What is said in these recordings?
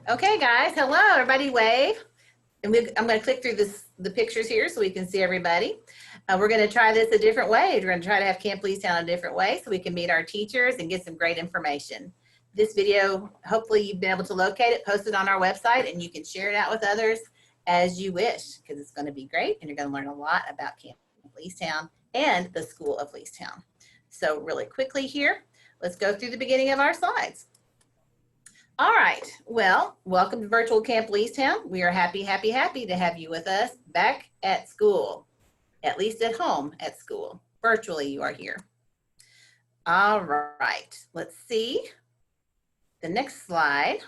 Okay, guys. Hello, everybody. Wave. And I'm going to click through the pictures here so we can see everybody. We're going to try this a different way. We're going to try to have Camp Leestown a different way so we can meet our teachers and get some great information. This video, hopefully you've been able to locate it, post it on our website, and you can share it out with others as you wish, because it's going to be great and you're going to learn a lot about Camp Leestown and the School of Leestown. So really quickly here, let's go through the beginning of our slides. All right, well, welcome to Virtual Camp Leestown. We are happy to have you with us back at school, at least at home at school. Virtually, you are here. All right, let's see. The next slide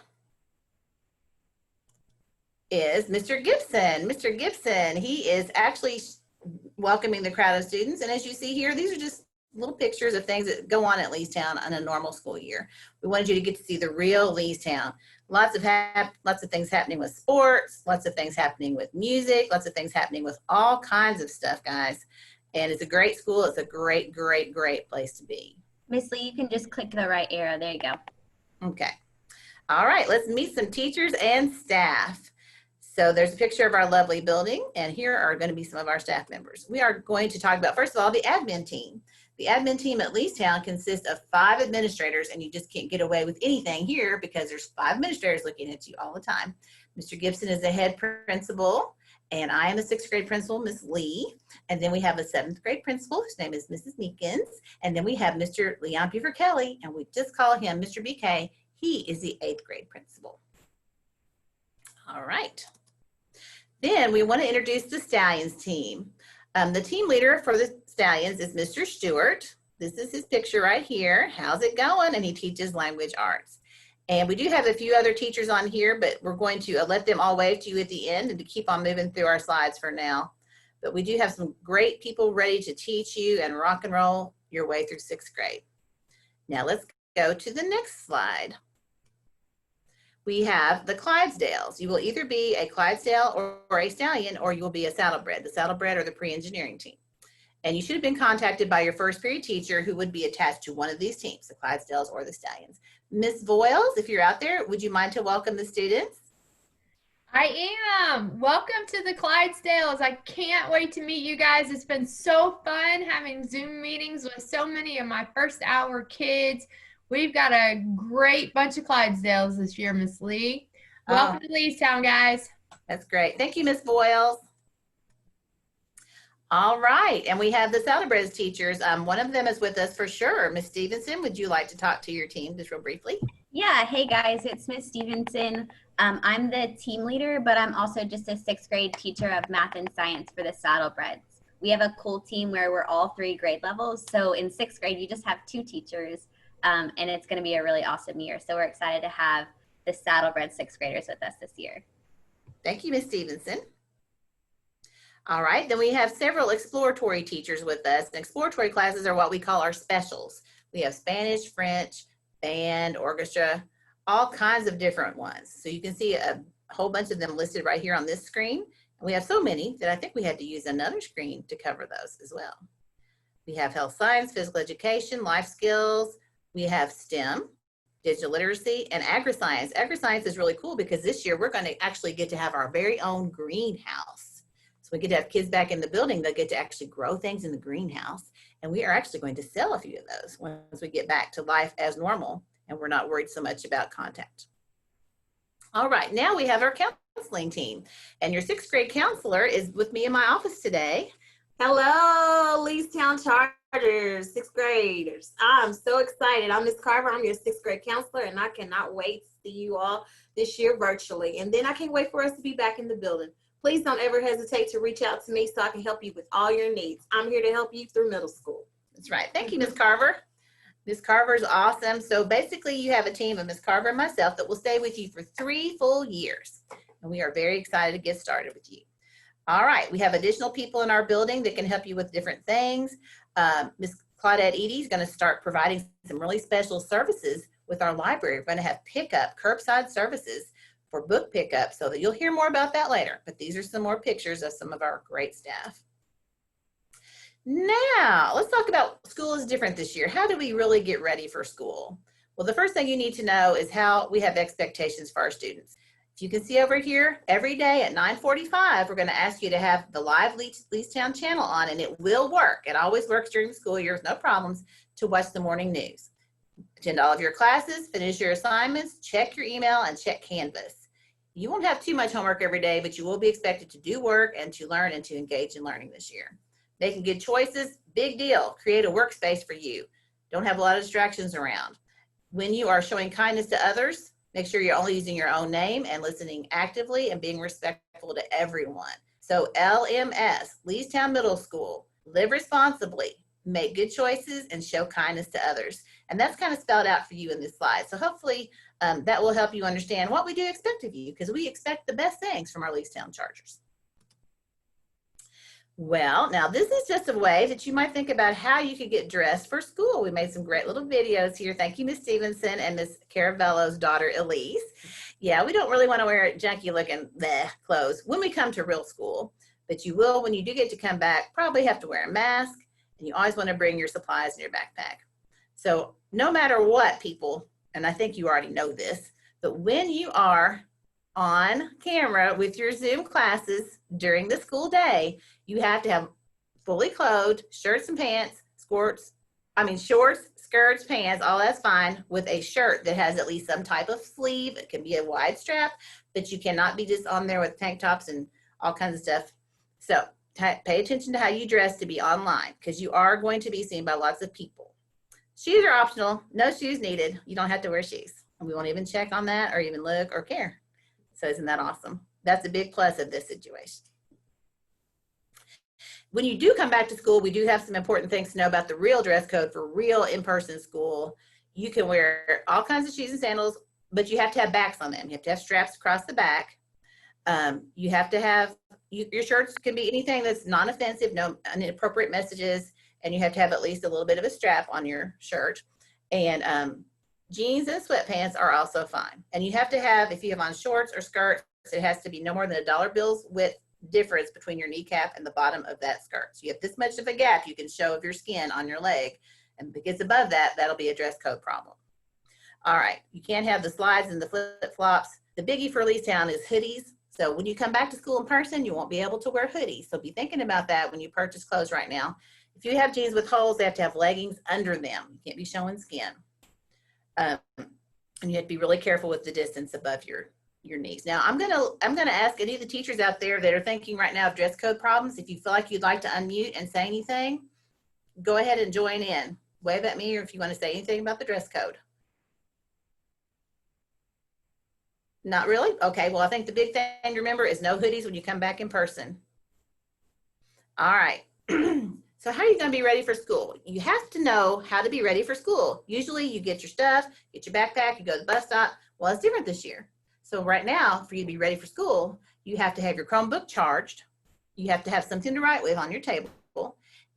is Mr. Gibson. Mr. Gibson, he is actually welcoming the crowd of students. And as you see here, these are just little pictures of things that go on at Leestown on a normal school year. We wanted you to get to see the real Leestown. Lots of things happening with sports, lots of things happening with music, lots of things happening with all kinds of stuff, guys. And it's a great school. It's a great, great, great place to be. Miss Lee, you can just click the right arrow. There you go. Okay. All right, let's meet some teachers and staff. So there's a picture of our lovely building, and here are going to be some of our staff members. We are going to talk about, first of all, the admin team. The admin team at Leestown consists of 5 administrators, and you just can't get away with anything here because there's 5 administrators looking at you all the time. Mr. Gibson is the head principal, and I am the 6th grade principal, Miss Lee. And then we have a 7th grade principal, whose name is Mrs. Meekins. And then we have Mr. Leon Buford Kelly, and we just call him Mr. BK. He is the 8th grade principal. All right. Then we want to introduce the Stallions team. The team leader for the Stallions is Mr. Stewart. This is his picture right here. How's it going? And he teaches language arts. And we do have a few other teachers on here, but we're going to let them all wave to you at the end and to keep on moving through our slides for now. But we do have some great people ready to teach you and rock and roll your way through 6th grade. Now let's go to the next slide. We have the Clydesdales. You will either be a Clydesdale or a Stallion, or you will be a Saddlebred. The Saddlebred or the pre-engineering team. And you should have been contacted by your first period teacher who would be attached to one of these teams, the Clydesdales or the Stallions. Miss Voiles, if you're out there, would you mind to welcome the students? I am. Welcome to the Clydesdales. I can't wait to meet you guys. It's been so fun having Zoom meetings with so many of my first hour kids. We've got a great bunch of Clydesdales this year, Miss Lee. Welcome to Leestown, guys. That's great. Thank you, Miss Voiles. All right, and we have the Saddlebreds teachers. One of them is with us for sure. Miss Stevenson, would you like to talk to your team just real briefly? Yeah, hey guys, it's Miss Stevenson. I'm the team leader, but I'm also just a 6th grade teacher of math and science for the Saddlebreds. We have a cool team where we're all 3 grade levels. So in 6th grade, you just have 2 teachers. And it's going to be a really awesome year. So we're excited to have the Saddlebred 6th graders with us this year. Thank you, Miss Stevenson. All right, then we have several exploratory teachers with us. And exploratory classes are what we call our specials. We have Spanish, French, band, orchestra, all kinds of different ones. So you can see a whole bunch of them listed right here on this screen. And we have so many that I think we had to use another screen to cover those as well. We have health science, physical education, life skills. We have STEM, digital literacy, and agri-science. Agri-science is really cool because this year we're going to actually get to have our very own greenhouse. So we get to have kids back in the building that get to actually grow things in the greenhouse. And we are actually going to sell a few of those once we get back to life as normal and we're not worried so much about contact. All right, now we have our counseling team. And your 6th grade counselor is with me in my office today. Hello, Leestown Chargers, 6th graders. I'm so excited. I'm Miss Carver. I'm your 6th grade counselor, and I cannot wait to see you all this year virtually. And then I can't wait for us to be back in the building. Please don't ever hesitate to reach out to me so I can help you with all your needs. I'm here to help you through middle school. That's right. Thank you, Miss Carver. Miss Carver is awesome. So basically you have a team of Miss Carver and myself that will stay with you for 3 full years. And we are very excited to get started with you. All right, we have additional people in our building that can help you with different things. Miss Claudette Edie is going to start providing some really special services with our library. We're going to have pickup, curbside services for book pickup, so that you'll hear more about that later. But these are some more pictures of some of our great staff. Now, let's talk about school is different this year. How do we really get ready for school? Well, the first thing you need to know is how we have expectations for our students. If you can see over here, every day at 9:45, we're going to ask you to have the live Leestown channel on, and it will work. It always works during the school year with no problems to watch the morning news. Attend all of your classes, finish your assignments, check your email, and check Canvas. You won't have too much homework every day, but you will be expected to do work and to learn and to engage in learning this year. Making good choices, big deal. Create a workspace for you. Don't have a lot of distractions around. When you are showing kindness to others, make sure you're only using your own name and listening actively and being respectful to everyone. So LMS, Leestown Middle School, live responsibly, make good choices, and show kindness to others. And that's kind of spelled out for you in this slide. So hopefully that will help you understand what we do expect of you, because we expect the best things from our Leestown Chargers. Well, now this is just a way that you might think about how you could get dressed for school. We made some great little videos here. Thank you, Miss Stevenson and Miss Caravello's daughter, Elise. Yeah, we don't really want to wear junky looking clothes when we come to real school, but you will, when you do get to come back, probably have to wear a mask, and you always want to bring your supplies in your backpack. So no matter what, people, and I think you already know this, but when you are on camera with your Zoom classes during the school day, you have to have fully clothed shirts and pants, shorts, skirts, pants, all that's fine, with a shirt that has at least some type of sleeve. It can be a wide strap, but you cannot be just on there with tank tops and all kinds of stuff. So pay attention to how you dress to be online, because you are going to be seen by lots of people. Shoes are optional, no shoes needed. You don't have to wear shoes. And we won't even check on that or even look or care. So isn't that awesome? That's a big plus of this situation. When you do come back to school, we do have some important things to know about the real dress code for real in-person school. You can wear all kinds of shoes and sandals, but you have to have backs on them. You have to have straps across the back. You have to have, your shirts can be anything that's non-offensive, no inappropriate messages, and you have to have at least a little bit of a strap on your shirt. And jeans and sweatpants are also fine. And you have to have, if you have on shorts or skirts, it has to be no more than $1 bill's width difference between your kneecap and the bottom of that skirt. So you have this much of a gap you can show of your skin on your leg. And if it gets above that, that'll be a dress code problem. All right, you can't have the slides and the flip-flops. The biggie for Leestown is hoodies. So when you come back to school in person, you won't be able to wear hoodies. So be thinking about that when you purchase clothes right now. If you have jeans with holes, they have to have leggings under them. You can't be showing skin. And you have to be really careful with the distance above your knees. Now, I'm gonna ask any of the teachers out there that are thinking right now of dress code problems, if you feel like you'd like to unmute and say anything, go ahead and join in. Wave at me, or if you want to say anything about the dress code. Not really? Okay, well, I think the big thing to remember is no hoodies when you come back in person. All right. So how are you going to be ready for school? You have to know how to be ready for school. Usually you get your stuff, get your backpack, you go to the bus stop. Well, it's different this year. So right now, for you to be ready for school, you have to have your Chromebook charged. You have to have something to write with on your table,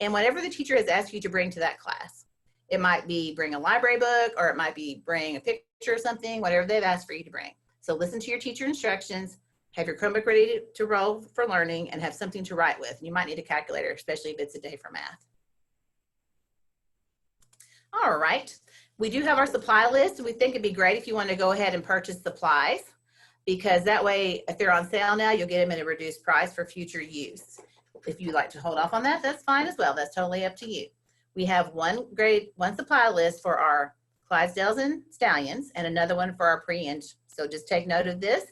and whatever the teacher has asked you to bring to that class. It might be bring a library book, or it might be bring a picture or something, whatever they've asked for you to bring. So listen to your teacher instructions, have your Chromebook ready to roll for learning, and have something to write with. You might need a calculator, especially if it's a day for math. All right, we do have our supply list. We think it'd be great if you want to go ahead and purchase supplies, because that way, if they're on sale now, you'll get them at a reduced price for future use. If you'd like to hold off on that, that's fine as well. That's totally up to you. We have one supply list for our Clydesdales and Stallions, and another one for our pre-eng. So just take note of this.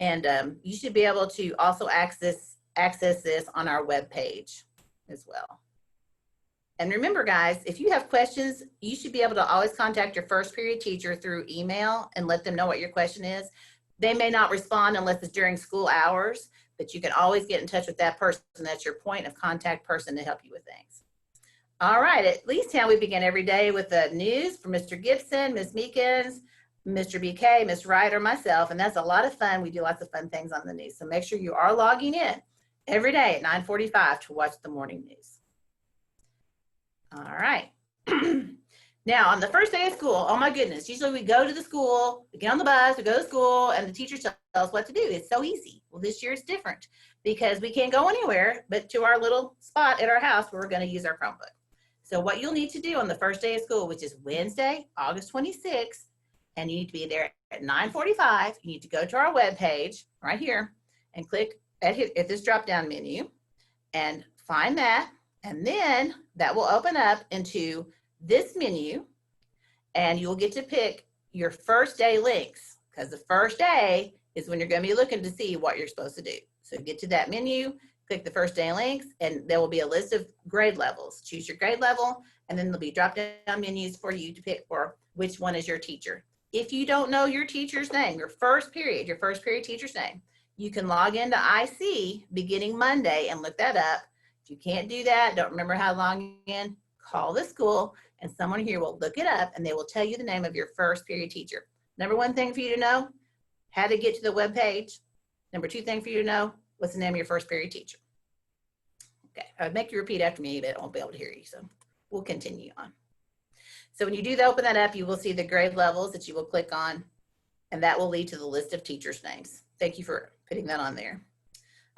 And you should be able to also access this on our webpage as well. And remember, guys, if you have questions, you should be able to always contact your first period teacher through email and let them know what your question is. They may not respond unless it's during school hours, but you can always get in touch with that person. That's your point of contact person to help you with things. All right, at Leestown, we begin every day with the news from Mr. Gibson, Ms. Meekins, Mr. BK, Ms. Wright, or myself, and that's a lot of fun. We do lots of fun things on the news. So make sure you are logging in every day at 9:45 to watch the morning news. All right. Now, on the first day of school, oh my goodness, usually we go to the school, we get on the bus, we go to school, and the teacher tells us what to do. It's so easy. Well, this year it's different because we can't go anywhere but to our little spot at our house where we're going to use our Chromebook. So what you'll need to do on the first day of school, which is Wednesday, August 26th, and you need to be there at 9:45, you need to go to our webpage right here and click at this drop-down menu and find that. And then that will open up into this menu, and you'll get to pick your first day links, because the first day is when you're going to be looking to see what you're supposed to do. So get to that menu, click the first day links, and there will be a list of grade levels. Choose your grade level, and then there'll be drop-down menus for you to pick for which one is your teacher. If you don't know your teacher's name, your first period teacher's name, you can log into IC beginning Monday and look that up. If you can't do that, don't remember how to log in, call the school, and someone here will look it up, and they will tell you the name of your first period teacher. Number one thing for you to know, how to get to the web page. Number two thing for you to know, what's the name of your first period teacher? Okay, I would make you repeat after me, but I won't be able to hear you, so we'll continue on. So when you do open that up, you will see the grade levels that you will click on, and that will lead to the list of teachers' names. Thank you for putting that on there.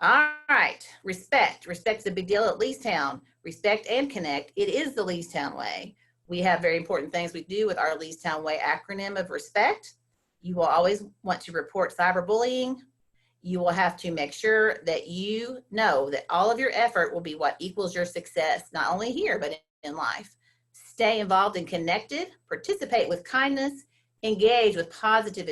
All right, respect. Respect's a big deal at Leestown. Respect and connect. It is the Leestown way. We have very important things we do with our Leestown way acronym of respect. You will always want to report cyberbullying. You will have to make sure that you know that all of your effort will be what equals your success, not only here, but in life. Stay involved and connected, participate with kindness, engage with positive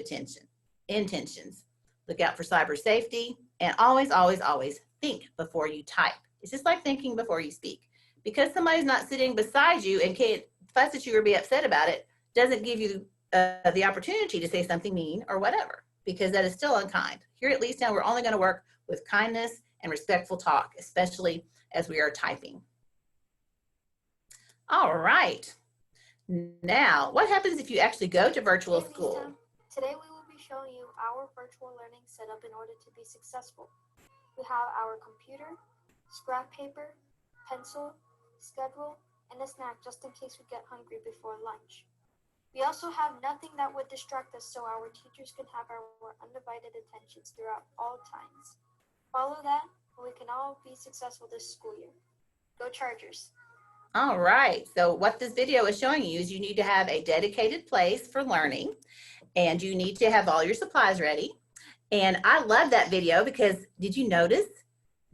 intentions. Look out for cyber safety, and always, always, always think before you type. It's just like thinking before you speak. Because somebody's not sitting beside you and can't fuss at you or be upset about it, doesn't give you the opportunity to say something mean or whatever, because that is still unkind. Here at Leestown, we're only going to work with kindness and respectful talk, especially as we are typing. All right. Now, what happens if you actually go to virtual school? Today we will be showing you our virtual learning setup in order to be successful. We have our computer, scrap paper, pencil, schedule, and a snack just in case we get hungry before lunch. We also have nothing that would distract us, so our teachers can have our undivided attentions throughout all times. Follow that, and we can all be successful this school year. Go Chargers! All right, so what this video is showing you is you need to have a dedicated place for learning, and you need to have all your supplies ready. And I love that video because did you notice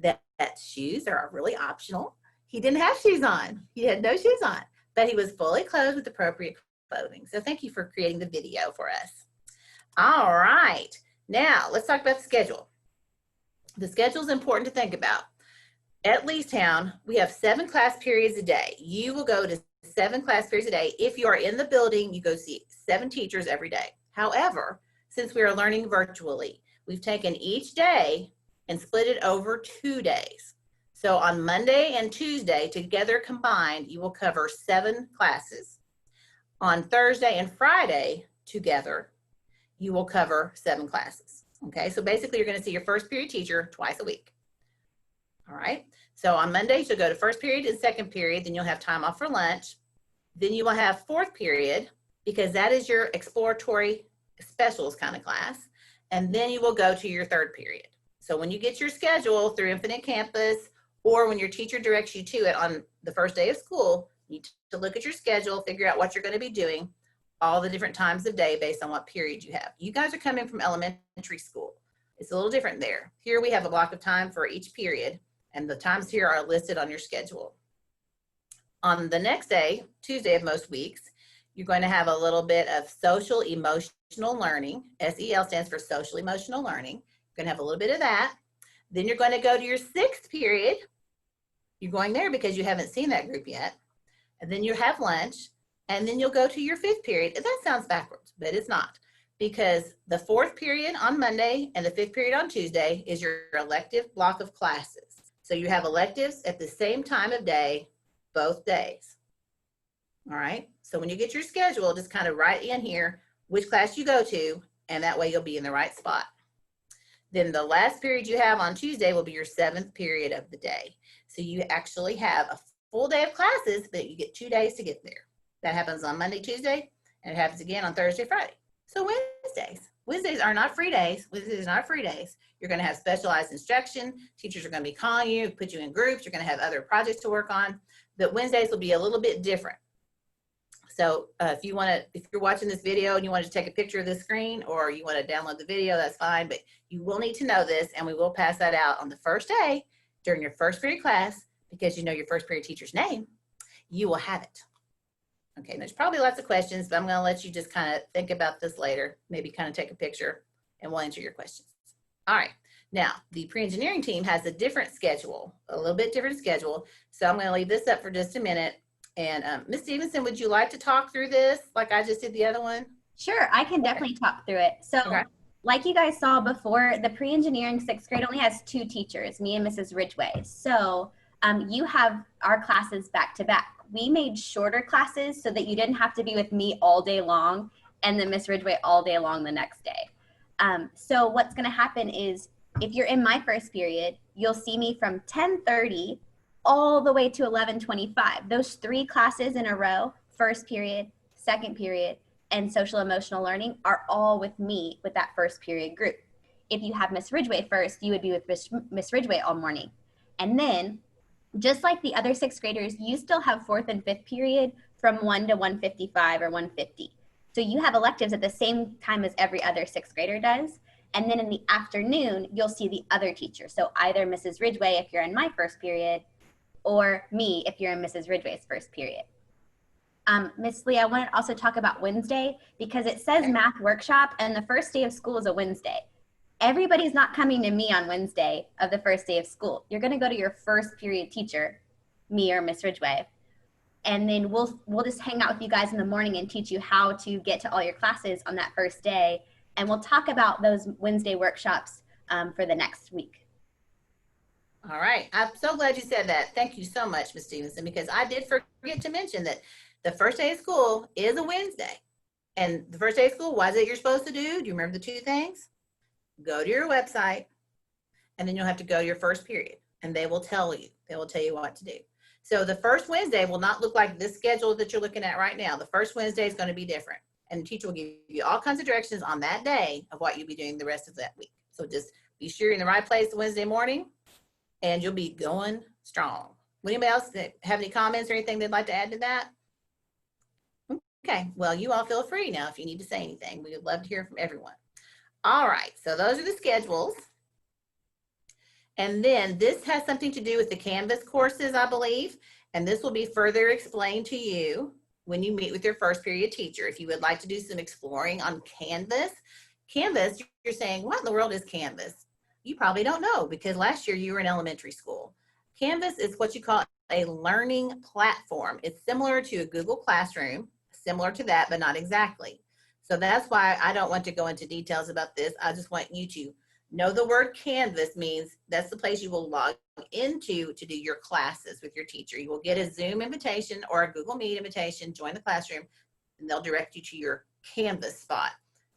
that shoes are really optional? He didn't have shoes on. He had no shoes on, but he was fully clothed with appropriate clothing. So thank you for creating the video for us. All right, now let's talk about the schedule. The schedule is important to think about. At Leestown, we have 7 class periods a day. You will go to 7 class periods a day. If you are in the building, you go see 7 teachers every day. However, since we are learning virtually, we've taken each day and split it over 2 days. So on Monday and Tuesday, together combined, you will cover 7 classes. On Thursday and Friday, together, you will cover 7 classes. Okay, so basically you're going to see your first period teacher twice a week. All right, so on Monday, you'll go to first period and second period, then you'll have time off for lunch. Then you will have fourth period, because that is your exploratory specials kind of class. And then you will go to your third period. So when you get your schedule through Infinite Campus, or when your teacher directs you to it on the first day of school, you need to look at your schedule, figure out what you're going to be doing, all the different times of day based on what period you have. You guys are coming from elementary school. It's a little different there. Here we have a block of time for each period, and the times here are listed on your schedule. On the next day, Tuesday of most weeks, you're going to have a little bit of social emotional learning. SEL stands for social emotional learning. You're going to have a little bit of that. Then you're going to go to your 6th period. You're going there because you haven't seen that group yet. And then you have lunch, and then you'll go to your 5th period. And that sounds backwards, but it's not, because the 4th period on Monday and the 5th period on Tuesday is your elective block of classes. So you have electives at the same time of day, both days. All right, so when you get your schedule, just kind of write in here which class you go to, and that way you'll be in the right spot. Then the last period you have on Tuesday will be your 7th period of the day. So you actually have a full day of classes, but you get 2 days to get there. That happens on Monday, Tuesday, and it happens again on Thursday, Friday. So Wednesdays are not free days. Wednesdays are not free days. You're going to have specialized instruction. Teachers are going to be calling you, put you in groups. You're going to have other projects to work on. but Wednesdays will be a little bit different. So if you're watching this video and you want to take a picture of the screen or you want to download the video, that's fine, but you will need to know this, and we will pass that out on the first day during your first period class, because you know your first period teacher's name, you will have it. Okay, there's probably lots of questions, but I'm gonna let you just kind of think about this later, maybe kind of take a picture, and we'll answer your questions. All right, now the pre-engineering team has a different schedule, a little bit different schedule, so I'm gonna leave this up for just a minute. And Ms. Stevenson, would you like to talk through this like I just did the other one? Sure, I can definitely talk through it. So Okay. like you guys saw before, the pre-engineering 6th grade only has 2 teachers, me and Mrs. Ridgway. So you have our classes back to back. We made shorter classes so that you didn't have to be with me all day long and then Miss Ridgway all day long the next day. So what's gonna happen is if you're in my first period, you'll see me from 10:30 all the way to 11:25. Those 3 classes in a row, first period, second period, and social emotional learning are all with me with that first period group. If you have Miss Ridgway first, you would be with Miss Ridgway all morning. And then, just like the other 6th graders, you still have 4th and 5th period from 1 to 1:55 or 1:50. So you have electives at the same time as every other 6th grader does. And then in the afternoon, you'll see the other teacher. So either Mrs. Ridgway if you're in my first period, or me if you're in Mrs. Ridgway's first period. Miss Lee, I want to also talk about Wednesday because it says math workshop and the first day of school is a Wednesday. Everybody's not coming to me on Wednesday of the first day of school. You're going to go to your first period teacher, me or Miss Ridgway, and then we'll just hang out with you guys in the morning and teach you how to get to all your classes on that first day. And we'll talk about those Wednesday workshops for the next week. All right, I'm so glad you said that. Thank you so much, Ms. Stevenson, because I did forget to mention that the first day of school is a Wednesday. And the first day of school, what is it you're supposed to do? Do you remember the 2 things? Go to your website, and then you'll have to go to your first period, and they will tell you what to do. So the first Wednesday will not look like this schedule that you're looking at right now. The first Wednesday is going to be different, and the teacher will give you all kinds of directions on that day of what you'll be doing the rest of that week. So just be sure you're in the right place Wednesday morning, and you'll be going strong. Anybody else that have any comments or anything they'd like to add to that? Okay, well, you all feel free now if you need to say anything. We would love to hear from everyone. All right, so those are the schedules. And then this has something to do with the Canvas courses, I believe, and this will be further explained to you when you meet with your first period teacher. If you would like to do some exploring on Canvas, you're saying, what in the world is Canvas? You probably don't know because last year you were in elementary school. Canvas is what you call a learning platform. It's similar to a Google Classroom, similar to that, but not exactly. So that's why I don't want to go into details about this. I just want you to know the word Canvas means that's the place you will log into to do your classes with your teacher. You will get a Zoom invitation or a Google Meet invitation, join the classroom, and they'll direct you to your Canvas spot.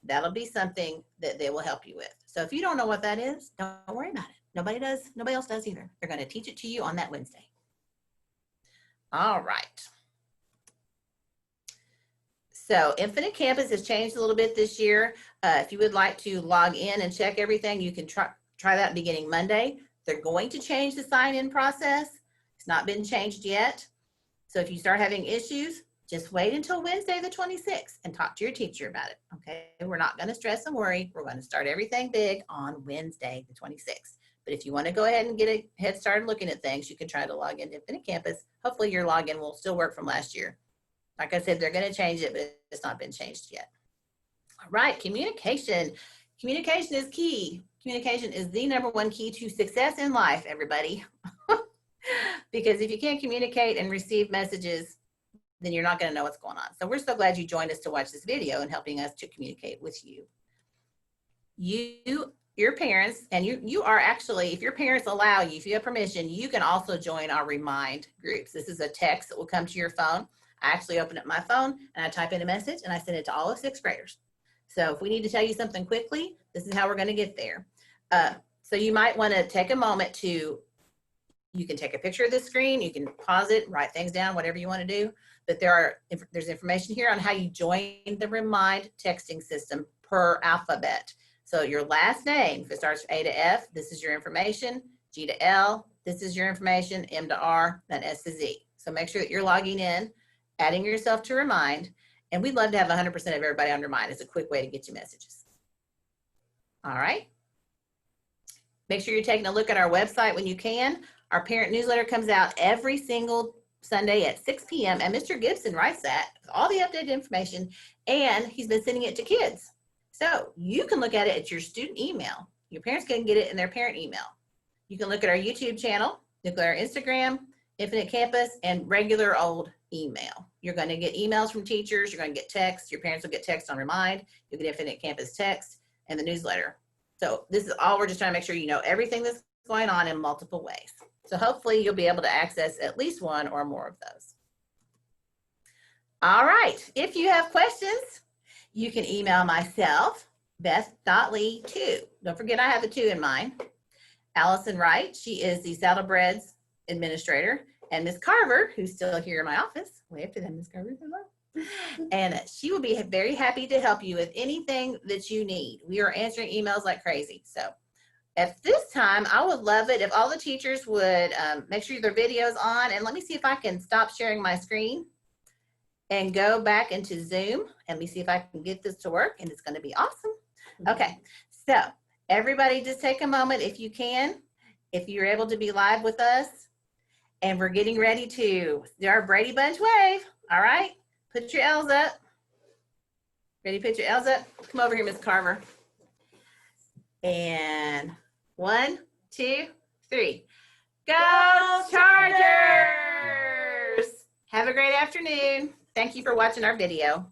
That'll be something that they will help you with. So if you don't know what that is, don't worry about it. Nobody does. Nobody else does either. They're going to teach it to you on that Wednesday. All right. So Infinite Campus has changed a little bit this year. If you would like to log in and check everything, you can try that beginning Monday. They're going to change the sign-in process. It's not been changed yet. So if you start having issues, just wait until Wednesday the 26th and talk to your teacher about it, okay? We're not gonna stress and worry. We're gonna start everything big on Wednesday the 26th. But if you wanna go ahead and get a head start looking at things, you can try to log into Infinite Campus. Hopefully your login will still work from last year. Like I said, they're gonna change it, but it's not been changed yet. All right, communication. Communication is key. Communication is the #1 key to success in life, everybody. Because if you can't communicate and receive messages, then you're not going to know what's going on. So we're so glad you joined us to watch this video and helping us to communicate with you. Your parents, and you are actually, if your parents allow you, if you have permission, you can also join our Remind groups. This is a text that will come to your phone. I actually open up my phone and I type in a message and I send it to all of 6th graders. So if we need to tell you something quickly, this is how we're going to get there. So you might want to take a moment to, you can take a picture of the screen, you can pause it, write things down, whatever you want to do. But there's information here on how you join the Remind texting system per alphabet. So your last name, if it starts with A to F, this is your information. G to L, this is your information. M to R, then S to Z. So make sure that you're logging in, adding yourself to Remind, and we'd love to have 100% of everybody on Remind. It's a quick way to get you messages. All right. Make sure you're taking a look at our website when you can. Our parent newsletter comes out every single Sunday at 6 p.m. and Mr. Gibson writes that with all the updated information, and he's been sending it to kids. So you can look at it at your student email. Your parents can get it in their parent email. You can look at our YouTube channel, look at our Instagram, Infinite Campus, and regular old email. You're going to get emails from teachers. You're going to get texts. Your parents will get text on Remind. You'll get Infinite Campus text and the newsletter. So this is all, we're just trying to make sure you know everything that's going on in multiple ways. So hopefully you'll be able to access at least one or more of those. All right, if you have questions, you can email myself, Beth.Lee2. Don't forget I have a 2 in mine. Allison Wright, she is the Saddlebreds administrator, and Miss Carver, who's still here in my office. Wave to them, Miss Carver. Hello. And she will be very happy to help you with anything that you need. We are answering emails like crazy. So at this time, I would love it if all the teachers would make sure their video's on. And let me see if I can stop sharing my screen and go back into Zoom. And let me see if I can get this to work. And it's going to be awesome. Okay, so everybody just take a moment if you can, if you're able to be live with us. And we're getting ready to do our Brady Bunch wave. All right, put your L's up. Ready, put your L's up. Come over here, Miss Carver. And 1, 2, 3. Go Chargers! Have a great afternoon. Thank you for watching our video.